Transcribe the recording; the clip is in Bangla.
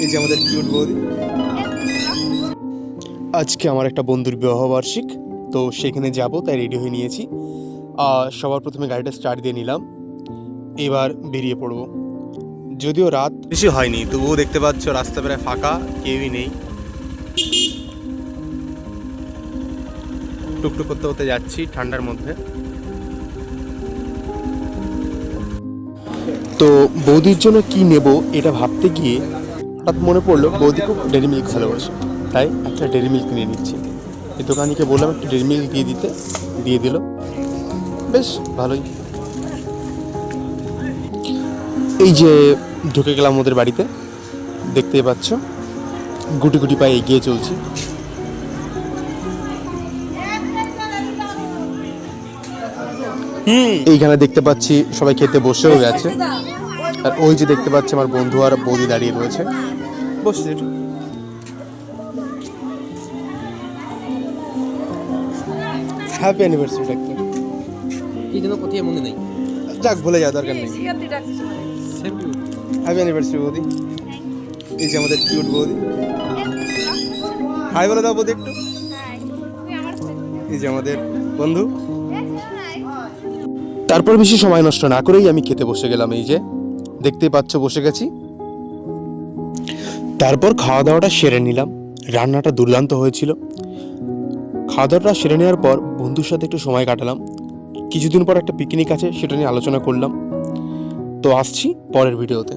এই যে আমাদের কিউট বৌদি। আজকে আমার একটা বন্ধুর বিবাহবার্ষিক, তো সেখানে যাব, তাই রেডি হয়ে নিয়েছি। সবার প্রথমে গাড়িটা স্টার্ট দিয়ে নিলাম, এবার বেরিয়ে পড়বো। যদিও রাত বেশি হয়নি, তবুও দেখতে পাচ্ছ রাস্তা প্রায় ফাঁকা, কেউই নেই। টুকটুক করতে করতে যাচ্ছি ঠান্ডার মধ্যে। তো বৌদির জন্য কি নেব এটা ভাবতে গিয়ে হঠাৎ মনে পড়লো বৌদি খুব ডেরি মিল্ক ভালোবাসে, তাই একটা ডেরি মিল্ক কিনে নিচ্ছি। এই দোকানিকে বললাম একটা ডেরি মিল্ক দিয়ে দিতে, দিয়ে দিল, বেশ ভালোই। এই যে ঢুকে গেলাম ওদের বাড়িতে, দেখতেই পাচ্ছ গুটি গুটি পায়ে এগিয়ে চলছি। এইখানে দেখতে পাচ্ছি সবাই খেতে বসেও গেছে, আর ওই যে দেখতে পাচ্ছি আমার বন্ধু আর বৌদি দাঁড়িয়ে রয়েছে, বসছে একটু। হ্যাপি অ্যানিভার্সারি ডাক্তার, এই জন্য কোথায় মনে নেই। যাক ভুলে যাওয়া দরকার নেই। হ্যাপি অ্যানিভার্সারি বৌদি। এই যে আমাদের কিউট বৌদি, হাই বলে দাও বৌদি একটু। এই যে আমাদের বন্ধু। তারপর বেশি সময় নষ্ট না করেই আমি খেতে বসে গেলাম। এই যে দেখতেই পাচ্ছ বসে গেছি। তারপর খাওয়া দাওয়াটা সেরে নিলাম, রান্নাটা দুর্দান্ত হয়েছিল। খাওয়া দাওয়াটা সেরে নেওয়ার পর বন্ধুর সাথে একটু সময় কাটালাম। কিছুদিন পর একটা পিকনিক আছে, সেটা নিয়ে আলোচনা করলাম। তো আসছি পরের ভিডিওতে।